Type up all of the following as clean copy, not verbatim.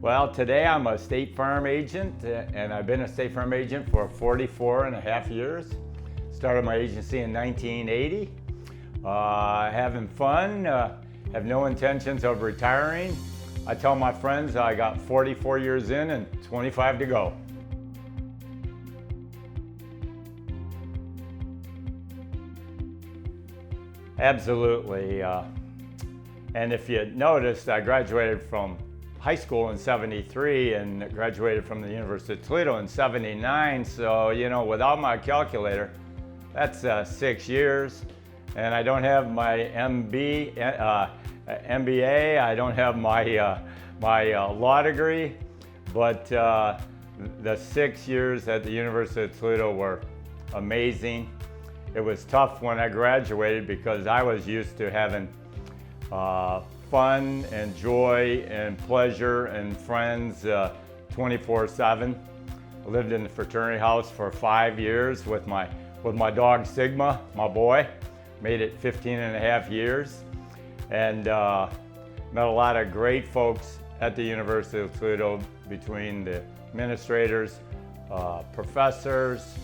Well, today I'm a State Farm agent, and I've been a State Farm agent for 44 and a half years. Started my agency in 1980. Having fun, have no intentions of retiring. I tell my friends I got 44 years in and 25 to go. Absolutely. And if you noticed, I graduated from high school in '73 and graduated from the University of Toledo in '79. So, without my calculator, that's 6 years. And I don't have my MBA. I don't have my law degree. But the 6 years at the University of Toledo were amazing. It was tough when I graduated because I was used to having fun and joy and pleasure and friends 24/7. I lived in the fraternity house for 5 years with my dog Sigma, my boy. Made it 15 and a half years, and met a lot of great folks at the University of Toledo between the administrators, professors,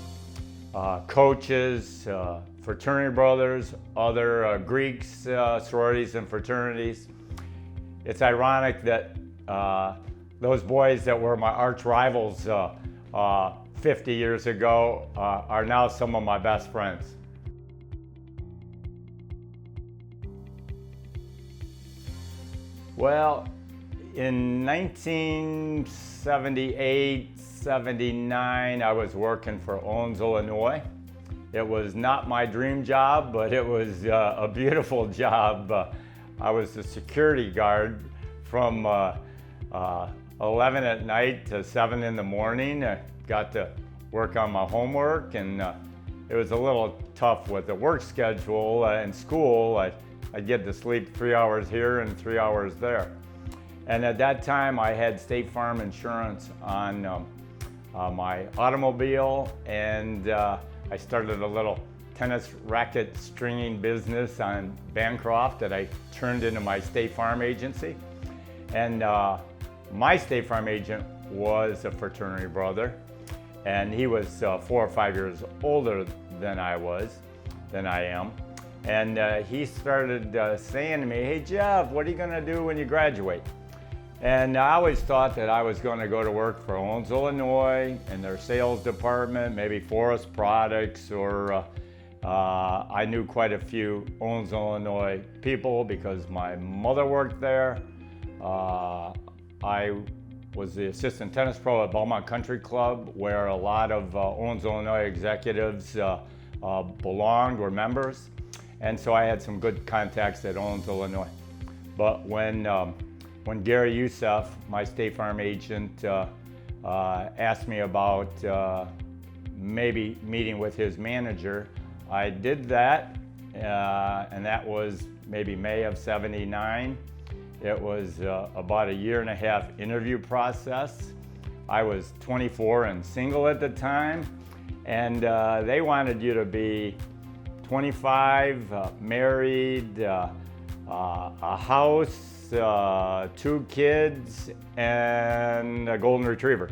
coaches, fraternity brothers, other Greeks, sororities and fraternities. It's ironic that those boys that were my arch rivals 50 years ago are now some of my best friends. Well, in 1978, 79, I was working for Owens, Illinois. It was not my dream job, but it was a beautiful job. I was the security guard from 11 at night to 7 in the morning. I got to work on my homework, and it was a little tough with the work schedule in school. I'd get to sleep 3 hours here and 3 hours there. And at that time, I had State Farm insurance on my automobile, and I started a little tennis racket stringing business on Bancroft that I turned into my State Farm agency. And my State Farm agent was a fraternity brother, and he was 4 or 5 years older than I am. And he started saying to me, "Hey Jeff, what are you gonna do when you graduate?" And I always thought that I was going to go to work for Owens, Illinois in their sales department, maybe Forest Products, or I knew quite a few Owens, Illinois people because my mother worked there. I was the assistant tennis pro at Belmont Country Club, where a lot of Owens, Illinois executives belonged, were members. And so I had some good contacts at Owens, Illinois. But when Gary Youssef, my State Farm agent, asked me about maybe meeting with his manager, I did that, and that was maybe May of '79. It was about a 1.5 year interview process. I was 24 and single at the time, and they wanted you to be 25, married, a house, 2 kids, and a golden retriever.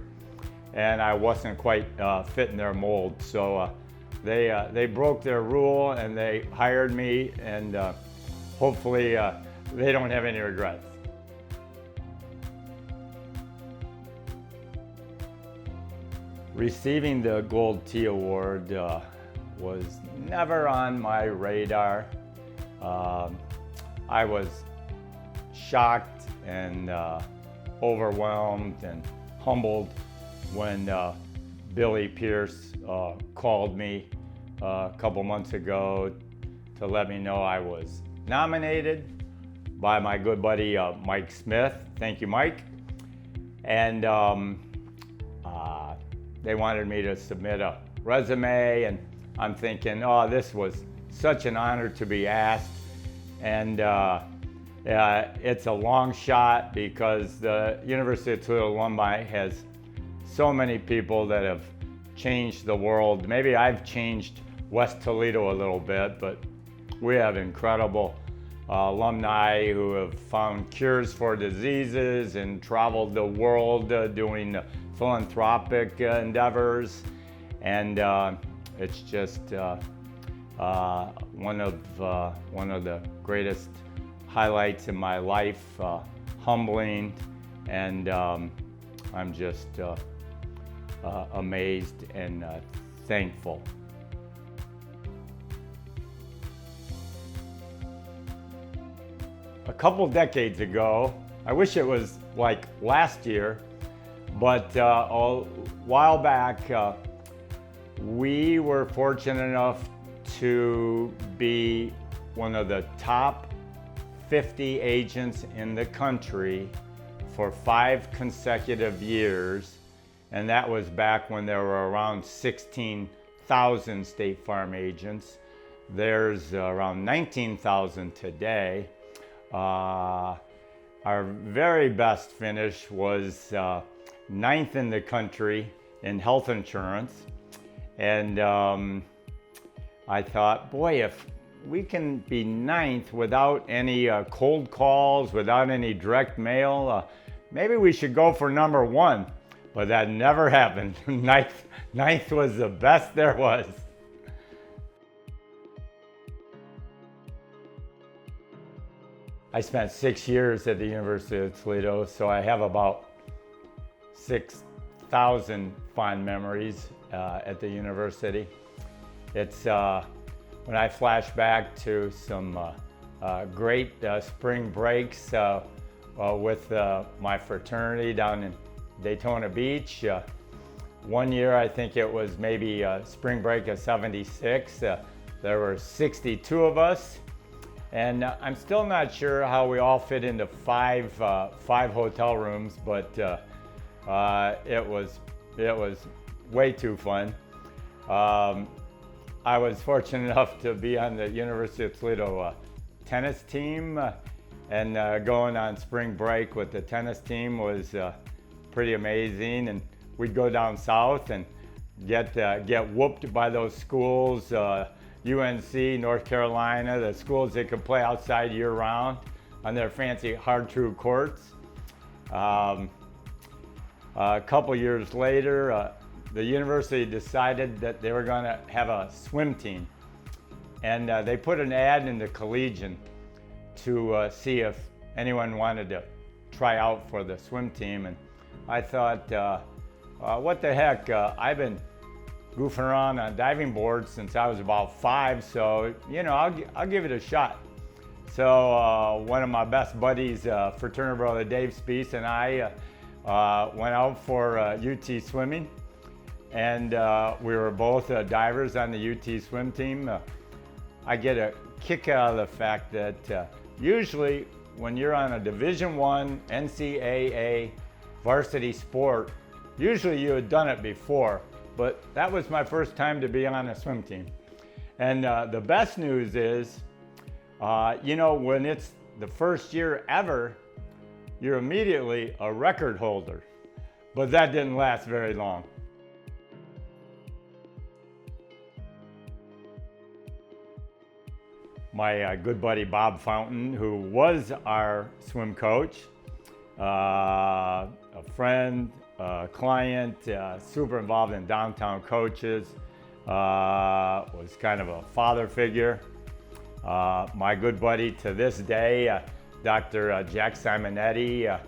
And I wasn't quite fitting their mold, so they broke their rule and they hired me, and hopefully they don't have any regrets. Receiving the Gold T Award was never on my radar. I was shocked and overwhelmed and humbled when Billy Pierce called me a couple months ago to let me know I was nominated by my good buddy Mike Smith. Thank you, Mike. And they wanted me to submit a resume, and I'm thinking, oh, this was such an honor to be asked. And it's a long shot because the University of Toledo alumni has so many people that have changed the world. Maybe I've changed West Toledo a little bit, but we have incredible alumni who have found cures for diseases and traveled the world doing philanthropic endeavors. And it's just one of the greatest highlights in my life, humbling, and I'm just amazed and thankful. A couple decades ago, I wish it was like last year, but a while back, we were fortunate enough to be one of the top 50 agents in the country for 5 consecutive years, and that was back when there were around 16,000 State Farm agents. There's around 19,000 today. Our very best finish was 9th in the country in health insurance, and I thought, boy, if we can be 9th without any cold calls, without any direct mail, maybe we should go for number 1. But that never happened. Ninth was the best there was. I spent 6 years at the University of Toledo, so I have about 6,000 fond memories at the university. It's when I flash back to some great spring breaks with my fraternity down in Daytona Beach. One year, I think it was maybe spring break of '76. There were 62 of us, and I'm still not sure how we all fit into five hotel rooms, but it was way too fun. I was fortunate enough to be on the University of Toledo tennis team, and going on spring break with the tennis team was pretty amazing. And we'd go down south and get whooped by those schools, UNC, North Carolina, the schools that could play outside year-round on their fancy hard-true courts. A couple years later, the university decided that they were going to have a swim team, and they put an ad in the Collegian to see if anyone wanted to try out for the swim team. And I thought, what the heck, I've been goofing around on diving boards since I was about 5, so I'll give it a shot. So one of my best buddies, fraternity brother Dave Speece, and I went out for UT swimming, and we were both divers on the UT swim team. I get a kick out of the fact that usually when you're on a Division I NCAA varsity sport, usually you had done it before, but that was my first time to be on a swim team. And the best news is, when it's the first year ever, you're immediately a record holder. But that didn't last very long. My good buddy Bob Fountain, who was our swim coach, a friend, client, super involved in downtown coaches, was kind of a father figure. My good buddy to this day, Dr. Jack Simonetti,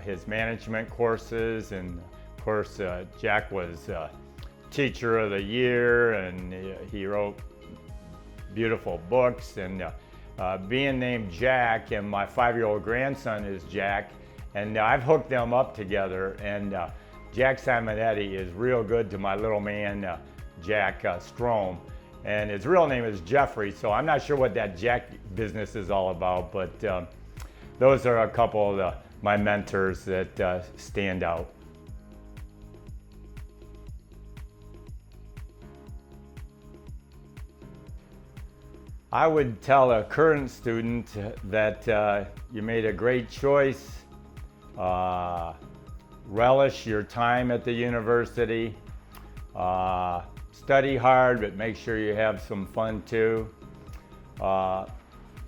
his management courses, and of course Jack was Teacher of the Year, and he wrote beautiful books. And being named Jack, and my 5-year-old grandson is Jack, and I've hooked them up together, and Jack Simonetti is real good to my little man, Jack Strom. And his real name is Jeffrey, so I'm not sure what that Jack business is all about, but those are a couple of my mentors that stand out. I would tell a current student that you made a great choice. Relish your time at the university. Study hard, but make sure you have some fun too.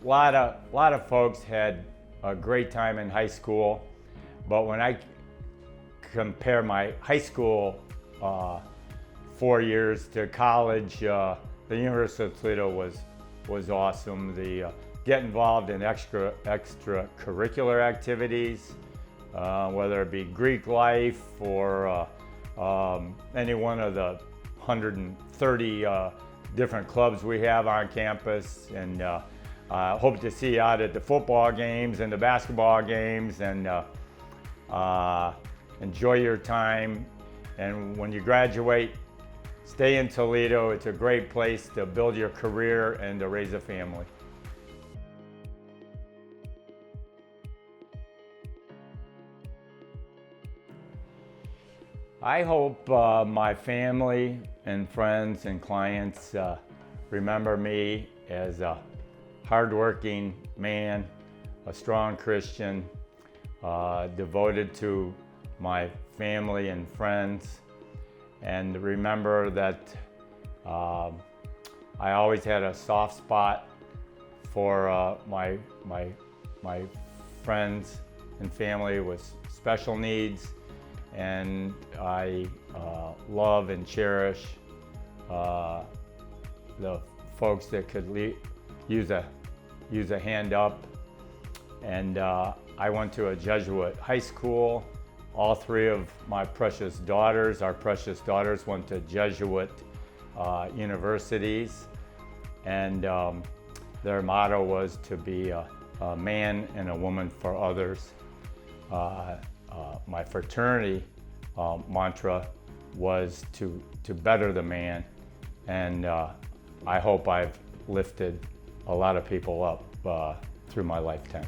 lot of folks had a great time in high school, but when I compare my high school 4 years to college, the University of Toledo was awesome. The get involved in extracurricular activities, whether it be Greek life or any one of the 130 different clubs we have on campus, and hope to see you out at the football games and the basketball games, and enjoy your time. And when you graduate, stay in Toledo. It's a great place to build your career and to raise a family. I hope my family and friends and clients remember me as a hardworking man, a strong Christian, devoted to my family and friends, and remember that I always had a soft spot for my friends and family with special needs, and I love and cherish the folks that could use a hand up. And I went to a Jesuit high school. All three of my precious daughters, our precious daughters, went to Jesuit universities, and their motto was to be a man and a woman for others. My fraternity mantra was to better the man, and I hope I've lifted a lot of people up through my lifetime.